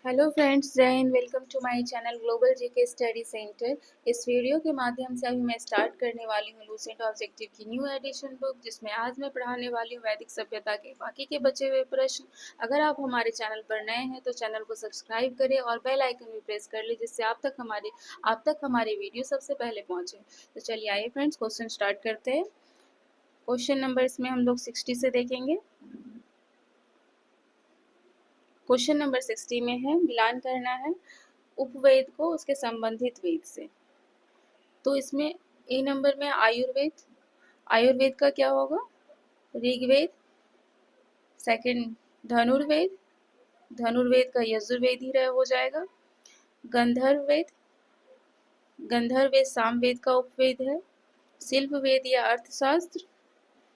Hello friends, जय हिंद। Welcome to my channel global GK study centre. इस वीडियो के माध्यम से अभी मैं स्टार्ट करने वाली हूँ लूसेंट ऑब्जेक्टिव की न्यू एडिशन बुक, जिसमें आज मैं पढ़ाने वाली हूँ वैदिक सभ्यता के बाकी के बचे हुए प्रश्न। अगर आप हमारे चैनल पर नए हैं तो चैनल को सब्सक्राइब करें और बेल आइकन भी प्रेस कर लें, जिससे आप तक हमारे वीडियो सबसे पहले पहुँचे। तो चलिए आइए फ्रेंड्स, क्वेश्चन स्टार्ट करते हैं। क्वेश्चन नंबर इसमें हम लोग 60 से देखेंगे। क्वेश्चन नंबर 60 में है मिलान करना है उपवेद को उसके संबंधित वेद से। तो इसमें ए नंबर में आयुर्वेद। आयुर्वेद का क्या होगा? ऋग्वेद। सेकंड धनुर्वेद। धनुर्वेद का यजुर्वेद ही रह हो जाएगा। गंधर्व वेद। गंधर्व वेद सामवेद का उपवेद है। शिल्प वेद या अर्थशास्त्र,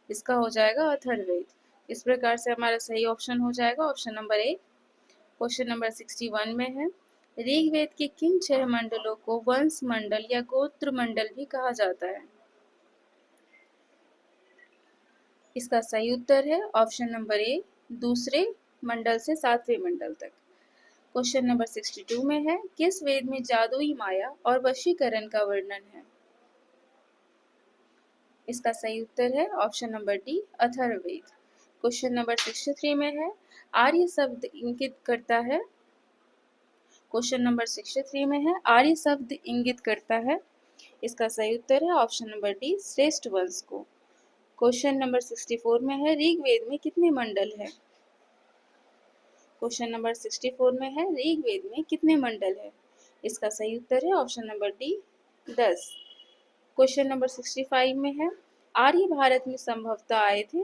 इसका हो जाएगा अथर्ववेद। इस प्रकार से हमारा सही ऑप्शन हो जाएगा option number A. Question number 61 में है ऋग्वेद के किन 6 मंडलों को वंश मंडल या गोत्र मंडल भी कहा जाता है? इसका सही उत्तर है ऑप्शन नंबर ए, दूसरे मंडल से 7वें मंडल तक। क्वेश्चन नंबर 62 में है किस वेद में जादुई माया और वशीकरण का वर्णन है? इसका सही उत्तर है option number D, Atharvaveda. Question number 63 में है आर्य शब्द इंगित करता है। क्वेश्चन नंबर 63 में है आर्य शब्द इंगित करता है। इसका सही उत्तर है ऑप्शन नंबर डी, श्रेष्ठ वंश को। क्वेश्चन नंबर 64 में है ऋग्वेद में कितने मंडल है? क्वेश्चन नंबर 64 में है ऋग्वेद में कितने मंडल है? इसका सही उत्तर है option number D, 10। Question number 65 में है आर्य भारत में संभवतः आए थे।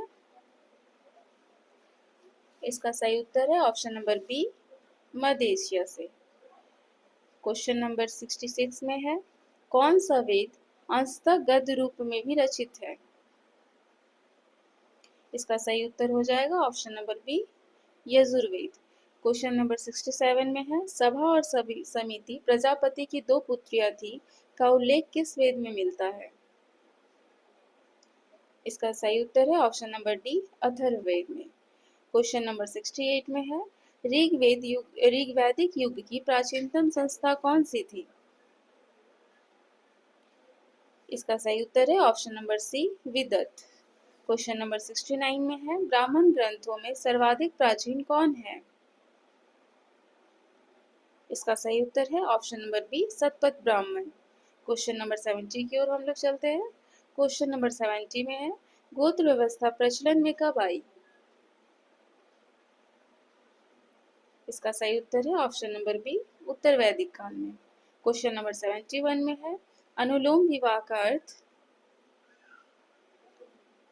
इसका सही उत्तर है ऑप्शन नंबर बी, मध्य एशिया से। क्वेश्चन नंबर 66 में है कौन सा वेद अंशतः गद्य रूप में भी रचित है? इसका सही उत्तर हो जाएगा option number B, Yajurveda. Question number 67 में है सभा और समिति प्रजापति की 2 पुत्रियां थी का उल्लेख किस वेद में मिलता है? इसका सही उत्तर है ऑप्शन नंबर डी, अथर्ववेद में। क्वेश्चन नंबर 68 में है ऋग्वैदिक युग की प्राचीनतम संस्था कौन सी थी? इसका सही उत्तर है ऑप्शन नंबर सी, विदत। क्वेश्चन नंबर 69 में है ब्राह्मण ग्रंथों में सर्वाधिक प्राचीन कौन है? इसका सही उत्तर है ऑप्शन नंबर बी, सतपथ ब्राह्मण। क्वेश्चन नंबर 70 की ओर हम लोग चलते हैं। क्वेश्चन नंबर 70 में है गोत्र व्यवस्था प्रचलन में कब आई? इसका सही उत्तर है ऑप्शन नंबर बी, उत्तर वैदिक काल में। क्वेश्चन नंबर 71 में है अनुलोम विवाह का अर्थ?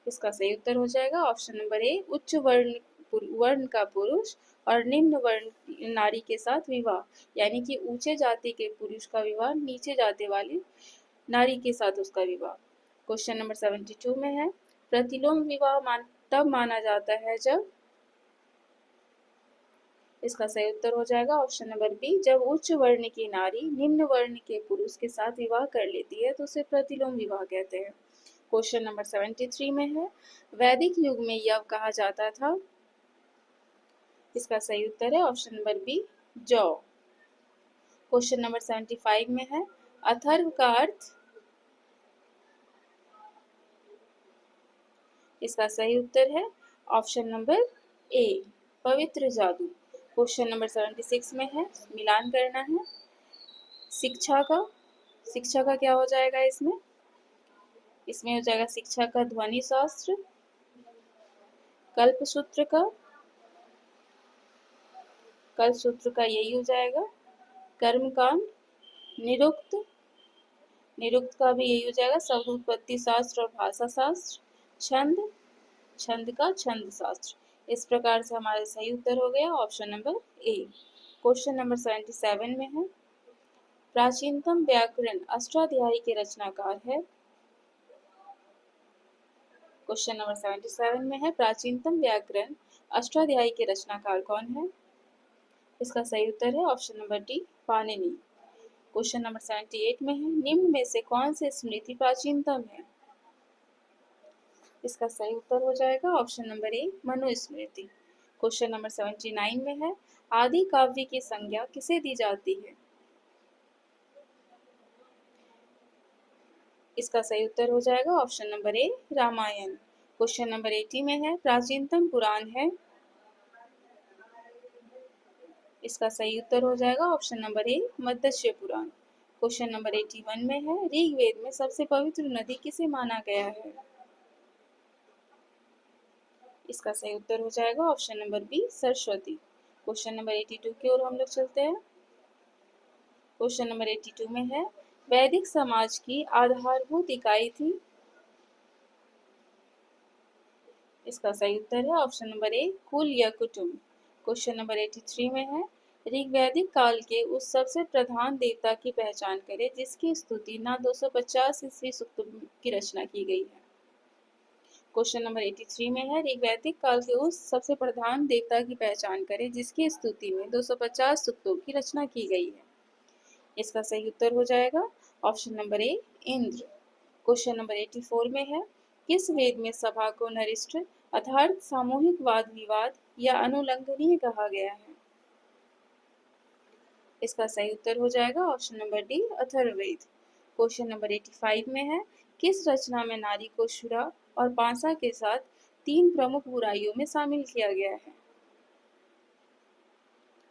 इसका सही उत्तर हो जाएगा ऑप्शन नंबर ए, उच्च वर्ण का पुरुष और निम्न वर्ण नारी के साथ विवाह, यानी कि ऊंचे जाति के पुरुष का विवाह नीचे जाति वाली नारी के साथ उसका विवाह। क्वेश्चन नंबर 72 में है प्रतिलोम विवाह तब माना जाता है जब? इसका सही उत्तर हो जाएगा ऑप्शन नंबर बी, जब उच्च वर्ण की नारी निम्न वर्ण के पुरुष के साथ विवाह कर लेती है तो उसे प्रतिलोम विवाह कहते हैं। क्वेश्चन नंबर 73 में है वैदिक युग में यव कहा जाता था। इसका सही उत्तर है ऑप्शन नंबर बी, जौ। क्वेश्चन नंबर 75 में है अथर्व का अर्थ? इसका सही उत्तर है ऑप्शन नंबर ए, पवित्र जादू। क्वेश्चन नंबर 76 में है मिलान करना है शिक्षा का। शिक्षा का क्या हो जाएगा इसमें? इसमें हो जाएगा शिक्षा का ध्वनि शास्त्र, कल्पसूत्र का, कल्पसूत्र का यही हो जाएगा कर्मकांड, निरुक्त, निरुक्त का भी यही हो जाएगा शब्द उत्पत्ति शास्त्र और भाषा शास्त्र, छंद, छंद का छंद शास्त्र। इस प्रकार से हमारा सही उत्तर हो गया option number A. Question number 77 में है प्राचीनतम व्याकरण अष्टाध्यायी के रचनाकार है। क्वेश्चन नंबर 77 में है प्राचीनतम व्याकरण अष्टाध्यायी के रचनाकार कौन है? इसका सही उत्तर है option number D, Panini. Question number 78 में है निम्न में से कौन सी स्मृति प्राचीनतम है? इसका सही उत्तर हो जाएगा ऑप्शन नंबर ए, मनुस्मृति। क्वेश्चन नंबर 79 में है, आदि काव्य की संज्ञा किसे दी जाती है? इसका सही उत्तर हो जाएगा option number A, Ramayana. Question number 80 में है, प्राचीनतम पुराण है। इसका सही उत्तर हो जाएगा option number A, Matsya Purana. Question number 81 में है, ऋग्वेद में सबसे पवित्र नदी किसे माना गया है? इसका सही उत्तर हो जाएगा option number B, Saraswati. Question number 82 की ओर हम लोग चलते हैं। क्वेश्चन नंबर 82 में है, वैदिक समाज की आधारभूत इकाई थी। इसका सही उत्तर है ऑप्शन नंबर ए, कुल या कुटुंब। क्वेश्चन नंबर 83 में है, ऋग्वैदिक काल के उस सबसे प्रधान देवता की पहचान करें जिसकी स्तुति ना 250 ईस्वी सूक्तों की रचना की गई है। क्वेश्चन नंबर 83 में है, ऋग्वैदिक काल के उस सबसे प्रधान देवता की पहचान करें जिसकी स्तुति में 250 सूक्तों की रचना की गई है। इसका सही उत्तर हो जाएगा ऑप्शन नंबर ए, इंद्र। क्वेश्चन नंबर 84 में है, किस वेद में सभा को नरिष्ठ अर्थात सामूहिक वाद विवाद या अनुलंघनीय कहा गया है? इसका सही उत्तर हो जाएगा option number D, Atharvaveda. Question number 85 में है, किस रचना में नारी को शुरा और पांसा के साथ 3 प्रमुख बुराइयों में शामिल किया गया है?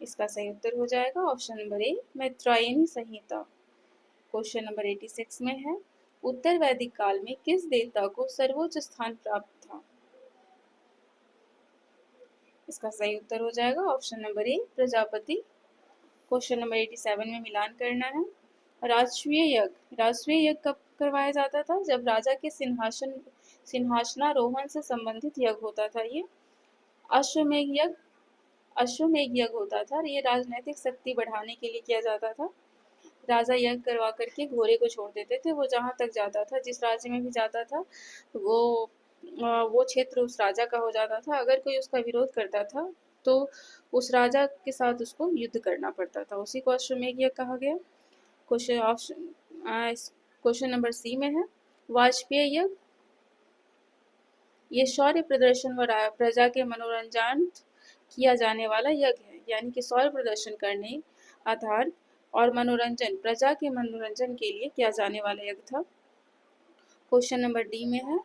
इसका सही उत्तर हो जाएगा ऑप्शन नंबर ए, मैत्रेयी संहिता। क्वेश्चन नंबर 86 में है, उत्तर वैदिक काल में किस देवता को सर्वोच्च स्थान प्राप्त था? इसका सही उत्तर हो जाएगा ऑप्शन नंबर ए, प्रजापति। क्वेश्चन नंबर 87 में मिलान करना है। राष्ट्रीय यज्ञ कब करवाया जाता था? जब राजा के सिंहासनारोहण से संबंधित यज्ञ होता था। ये अश्वमेघ यज्ञ होता था। ये राजनीतिक शक्ति बढ़ाने के लिए किया जाता था। राजा यज्ञ करवा करके घोड़े को छोड़ देते थे। वो जहाँ तक जाता था, जिस राज्य में भी जाता था, वो क्षेत्र उस राजा का हो जाता था। अगर कोई उसका विरोध करता था तो उस राजा के साथ उसको युद्ध करना पड़ता था। उसी को अश्वमेध यज्ञ कहा गया। क्वेश्चन नंबर सी में है, वाजपेयी यज्ञ। ये शौर्य प्रदर्शन व प्रजा के मनोरंजन किया जाने वाला यज्ञ है। यानी कि शौर्य प्रदर्शन करने आधार और मनोरंजन, प्रजा के मनोरंजन के लिए किया जाने वाला यज्ञ था। क्वेश्चन नंबर डी में है,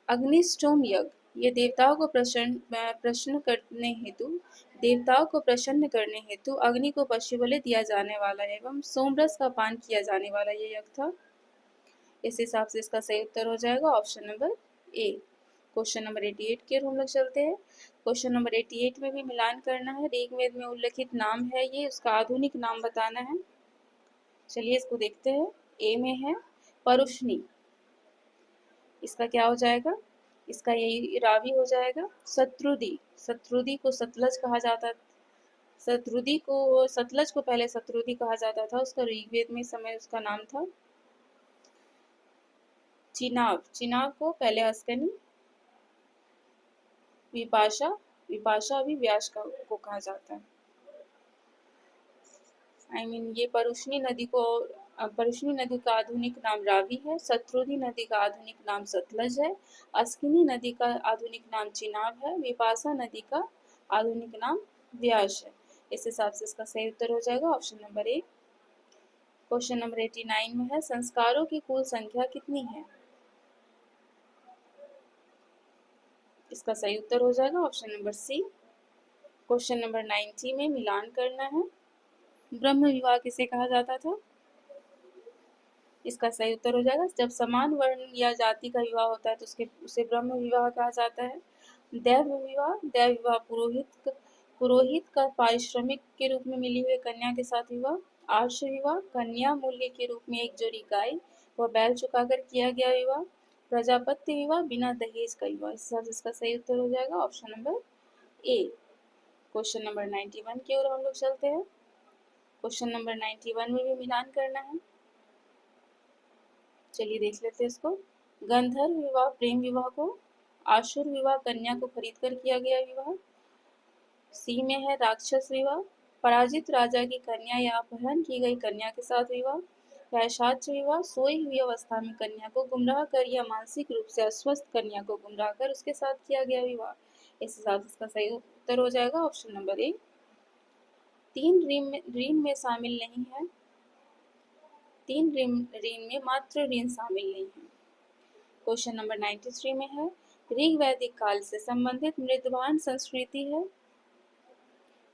अग्निष्टोम यज्ञ। ये देवताओं को प्रसन्न करने हेतु अग्नि को पशु बलि दिया जाने वाला एवं सोमरस का पान किया जाने वाला ये यज्ञ था। इस हिसाब से इसका सही उत्तर हो जाएगा option number A. Question number 88 के हम लोग चलते हैं। क्वेश्चन नंबर 88 में भी मिलान करना है। ऋग्वेद में उल्लेखित नाम है, ये उसका आधुनिक नाम बताना है। चलिए इसको देखते हैं। ए में है परुष्णी। इसका क्या हो जाएगा? इसका यही रावी हो जाएगा। शत्रुदी को सतलज कहा जाता। सतलज को पहले शत्रुदी कहा जाता था। उसका ऋग्वेद में समय उसका नाम था चिनाब को पहले अस्कनी, विपाशा अभी व्यास को कहा जाता है। ये परुष्णी नदी का आधुनिक नाम रावी है। शत्रुदी नदी का आधुनिक नाम सतलज है। अस्किनी नदी का आधुनिक नाम चिनाब है। विपाशा नदी का आधुनिक नाम व्यास है। इस हिसाब से इसका सही उत्तर हो जाएगा option number A. Question number 89 में है, संस्कारों की कुल संख्या कितनी है? इसका सही उत्तर हो जाएगा option number C. Question number 90 में मिलान करना है। ब्रह्म विवाह किसे कहा जाता था? इसका सही उत्तर हो जाएगा, जब समान वर्ण या जाति का विवाह होता है तो उसे ब्रह्म विवाह कहा जाता है। दैव विवाह पुरोहित का पारिश्रमिक के रूप में मिली हुई कन्या के साथ विवाह। आर्ष विवाह, कन्या मूल्य के रूप में एक जोड़ी गाय व बैल चुकाकर किया गया विवाह। प्रजापत्य विवाह, बिना दहेज का विवाह। इसका सही उत्तर हो जाएगा option number A. Question number 91 की ओर हम लोग चलते हैं। क्वेश्चन नंबर 91 में भी मिलान करना है। चलिए देख लेते हैं इसको। गंधर्व विवाह प्रेम विवाह को, आसुर विवाह कन्या को खरीद कर किया गया विवाह। सी में है राक्षस विवाह, पराजित राजा की कन्या या अपहरण की गई कन्या के साथ विवाह। पैशाच विवाह, सोई हुई अवस्था में कन्या को गुमराह कर या मानसिक रूप से अस्वस्थ कन्या को गुमराह कर उसके साथ किया गया विवाह। इस हिसाब से इसका सही उत्तर हो जाएगा ऑप्शन नंबर ए। 3 ऋण में शामिल नहीं है, 3 ऋण में मात्र ऋण शामिल नहीं है। क्वेश्चन नंबर 93 में है, ऋग वैदिक काल से संबंधित मृदभांड संस्कृति है।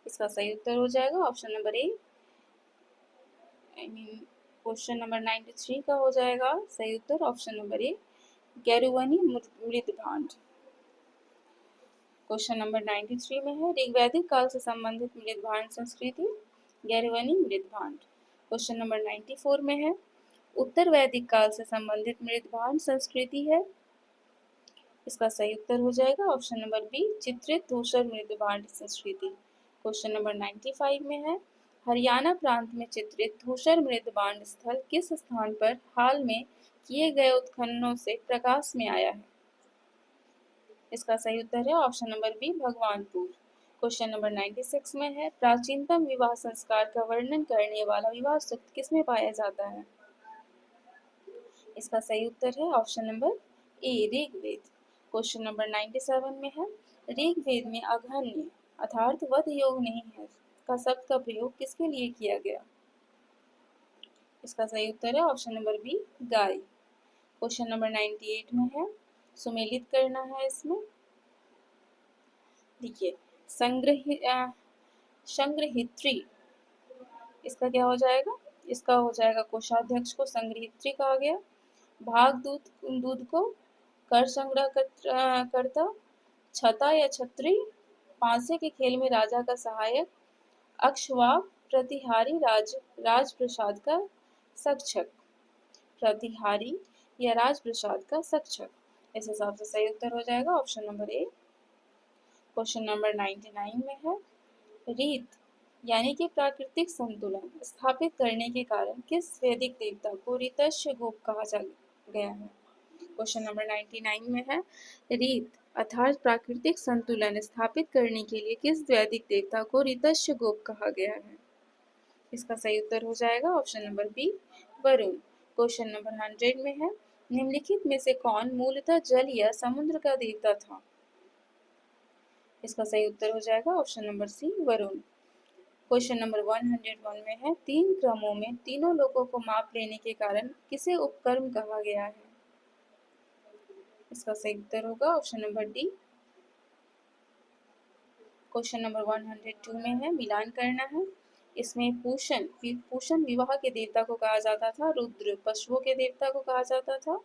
इसका सही उत्तर हो जाएगा option number A. Question number 93 का हो जाएगा सही उत्तर ऑप्शन नंबर ए, गैरुवनी मृदभांड। क्वेश्चन नंबर 93 में है, ऋग्वैदिक काल से संबंधित मृदभांड संस्कृति, गैरुवनी मृदभांड। क्वेश्चन नंबर 94 में है, उत्तर वैदिक काल से संबंधित मृदभांड संस्कृति है। इसका सही उत्तर हो जाएगा ऑप्शन नंबर बी, चित्रित धूसर मृदभांड संस्कृति। क्वेश्चन नंबर 95 में है, हरियाणा प्रांत में चित्रित धूसर मृदभांड स्थल किस स्थान पर हाल में किए गए उत्खननों से प्रकाश में आया है। इसका सही उत्तर है option number B, Bhagwanpur. Question number 96 में है, प्राचीनतम विवाह संस्कार का वर्णन करने वाला विवाह सूक्त किसमें पाया जाता है। इसका सही उत्तर है option number A, Rigveda. Question number 97 में है, ऋग्वेद में अघन्य अर्थात वध योग नहीं है का शब्द का प्रयोग किसके लिए किया गया। इसका सही उत्तर है ऑप्शन नंबर बी, गाय। क्वेश्चन नंबर 98 में है, सुमेलित करना है इसमें। देखिए, संग्रहित्री, इसका क्या हो जाएगा, इसका हो जाएगा कोषाध्यक्ष को संग्रहित्री कहा गया। भाग दूध को कर संग्रह करता, छता या छत्री, पांसे के खेल में राजा का सहायक, अक्षवाप, प्रतिहारी राजप्रसाद का सक्षक, प्रतिहारी या राजप्रसाद का सक्षक। इस हिसाब से सही उत्तर हो जाएगा option number A. Question number 99 में है, रीत यानी कि प्राकृतिक संतुलन स्थापित करने के कारण किस वैदिक देवता को ऋतस्य गोप कहा गया है। क्वेश्चन नंबर 99 में है, रीत अर्थात प्राकृतिक संतुलन स्थापित करने के लिए किस वैदिक देवता को ऋतस्य गोप कहा गया है। इसका सही उत्तर हो जाएगा option number B, Varuna. Question number 100 में है, निम्नलिखित में से कौन मूलतः जल या समुद्र का देवता था। इसका सही उत्तर हो जाएगा option number C, Varuna. Question number 101 में है, 3 क्रमों में तीनों लोगों को माप लेने के कारण किसे उपकर्म कहा गया है। इसका सही उत्तर होगा option number D. Question number 102 में है, मिलान करना है। इसमें पूषण विवाह के देवता को कहा जाता था, रुद्र पशुओं के देवता को कहा जाता था,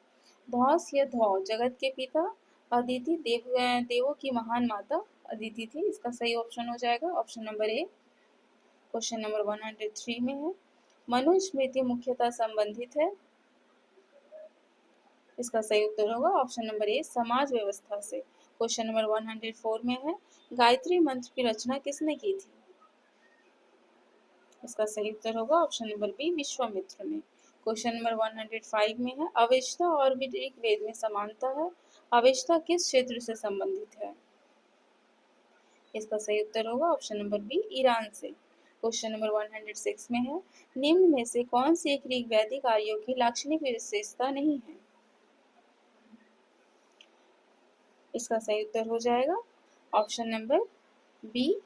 धौस या धौ जगत के पिता, अदिति देवों की महान माता अदिति थी। इसका सही ऑप्शन हो जाएगा option number A. Question number 103 में है, मनुस्मृति मुख्यतः संबंधित है। इसका सही उत्तर होगा ऑप्शन नंबर ए, समाज व्यवस्था से। क्वेश्चन नंबर 104 में है, गायत्री मंत्र की रचना किसने की थी। इसका सही उत्तर होगा ऑप्शन नंबर बी, विश्वामित्र ने। क्वेश्चन नंबर 105 में है, अवेष्टा और ऋग्वेद में समानता है, अवेष्टा किस क्षेत्र से संबंधित है। इसका सही उत्तर होगा ऑप्शन नंबर बी, ईरान से। क्वेश्चन नंबर 106 में है, निम्न में से कौन सी एक ऋग्वैदिक आर्यों की लाक्षणिक विशेषता नहीं है। इसका सही उत्तर हो जाएगा ऑप्शन नंबर बी,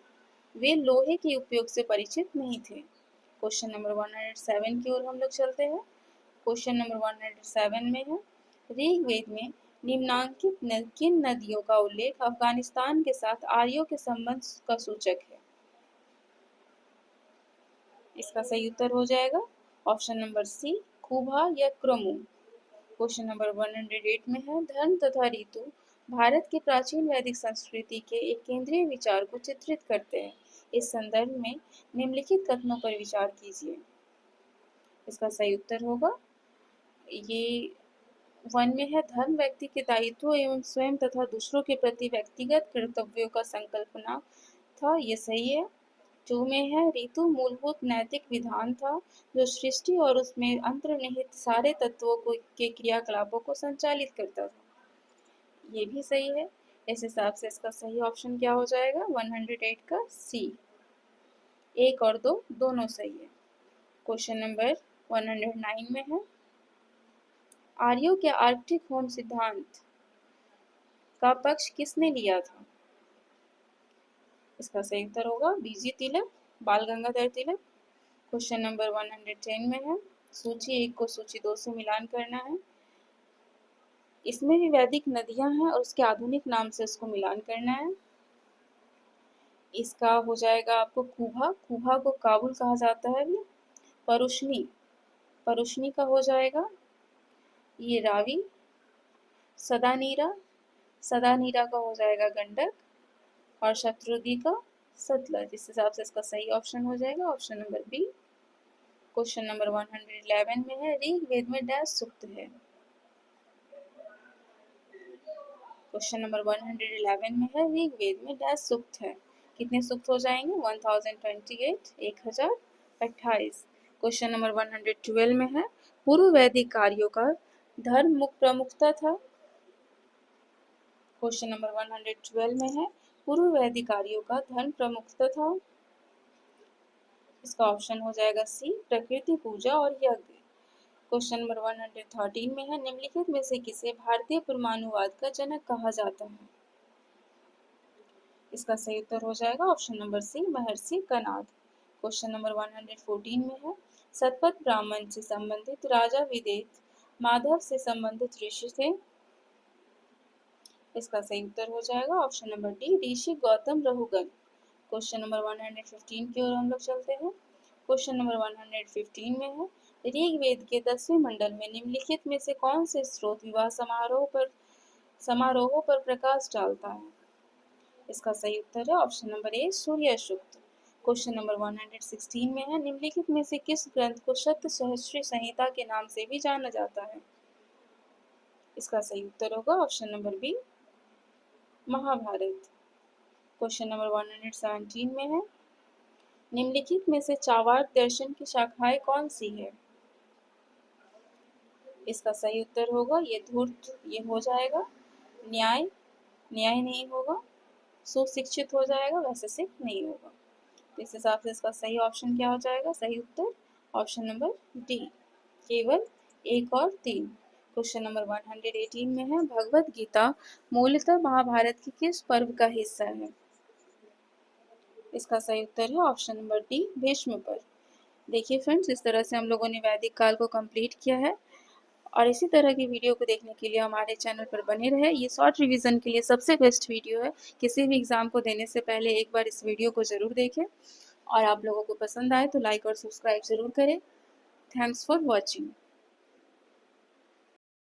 वे लोहे के उपयोग से परिचित नहीं थे। क्वेश्चन नंबर 107 की ओर हम लोग चलते हैं। क्वेश्चन नंबर 107 में है, ऋग्वेद में निम्नांकित किन नदियों का उल्लेख अफगानिस्तान के साथ आर्यों के संबंध का सूचक है। इसका सही उत्तर हो जाएगा ऑप्शन नंबर सी, खुबा या क्रमु। क्वेश्चन नंबर 108 में है, धर्म तथा ऋतु भारत की प्राचीन वैदिक संस्कृति के एक केंद्रीय विचार को चित्रित करते हैं। इस संदर्भ में निम्नलिखित कथनों पर विचार कीजिए। इसका सही उत्तर होगा ये 1 में है, धर्म व्यक्ति के दायित्व एवं स्वयं तथा दूसरों के प्रति व्यक्तिगत कर्तव्यों का संकल्पना था, ये सही है। 2 में है, ऋतु मूलभूत नैतिक विधान था जो सृष्टि और उसमें अंतर्निहित सारे तत्वों के क्रियाकलापों को संचालित करता था, ये भी सही है। इस हिसाब से इसका सही ऑप्शन क्या हो जाएगा 108 का सी, 1 और 2 दोनों सही है। क्वेश्चन नंबर 109 में है, आर्यों के आर्कटिक होम सिद्धांत का पक्ष किसने लिया था। इसका सही उत्तर होगा बीजी तिलक, बाल गंगाधर तिलक। क्वेश्चन नंबर 110 में है, सूची 1 को सूची 2 से मिलान करना है। इसमें भी वैदिक नदियां हैं और उसके आधुनिक नाम से उसको मिलान करना है। इसका हो जाएगा आपको कुभा, कुभा को काबुल कहा जाता है। परुष्णी, परुष्णी का हो जाएगा ये रावी। सदानीरा, सदानीरा का हो जाएगा गंडक। और शत्रुदी का सतलज। इस हिसाब से इसका सही ऑप्शन हो जाएगा option number B. Question number 111 में है, ऋग्वेद में डैश सूक्त है। क्वेश्चन नंबर 111 में है, ऋग्वेद में डैश सूक्त है। कितने सूक्त हो जाएंगे? 1028, 1028। क्वेश्चन नंबर 112 में है, पूर्व वैदिक कार्यों का धर्म प्रमुखता था। क्वेश्चन नंबर 112 में है, पूर्व वैदिक कार्यों का धर्म प्रमुखता था। इसका ऑप्शन हो जाएगा सी, प्रकृति पूजा और यज्ञ। क्वेश्चन नंबर 113 में है, निम्नलिखित में से किसे भारतीय परमाणुवाद का जनक कहा जाता है? इसका सही उत्तर हो जाएगा ऑप्शन नंबर सी, महर्षि कणाद। क्वेश्चन नंबर 114 में है, सतपथ ब्राह्मण से संबंधित राजा विदेत माधव से संबंधित ऋषि थे। इसका सही उत्तर हो जाएगा ऑप्शन नंबर डी, ऋषि गौतम रहुगन। क्वेश्चन नंबर 115 की ओर हम लोग चलते हैं। क्वेश्चन नंबर 115 में है, ऋग्वेद के 10वें मंडल में निम्नलिखित में से कौन से स्रोत विवाह समारोहों पर प्रकाश डालता है? इसका सही उत्तर है ऑप्शन नंबर ए, सूर्य सूक्त। क्वेश्चन नंबर 116 में है, निम्नलिखित में से किस ग्रंथ को सप्तसहस्री संहिता के नाम से भी जाना जाता है? इसका सही उत्तर होगा option number B, Mahabharat. Question number 117 में है, निम्नलिखित में से चार्वाक दर्शन की शाखाएं कौन सी है? इसका सही उत्तर होगा ये धूर्त, ये हो जाएगा न्याय, न्याय नहीं होगा। सुशिक्षित हो जाएगा, वैशेषिक नहीं होगा। तो इस हिसाब से इसका सही ऑप्शन क्या हो जाएगा? सही उत्तर ऑप्शन नंबर डी, केवल 1 और 3। क्वेश्चन नंबर 118 में है, भगवत गीता मूलतः महाभारत के किस पर्व का हिस्सा है? इसका सही उत्तर है ऑप्शन नंबर डी, भीष्म पर्व। देखिए फ्रेंड्स, इस तरह से हम लोगों ने वैदिक काल को कंप्लीट किया है और इसी तरह की वीडियो को देखने के लिए हमारे चैनल पर बने रहे। ये शॉर्ट रिवीजन के लिए सबसे बेस्ट वीडियो है। किसी भी एग्जाम को देने से पहले एक बार इस वीडियो को ज़रूर देखें और आप लोगों को पसंद आए तो लाइक और सब्सक्राइब ज़रूर करें। Thanks for watching.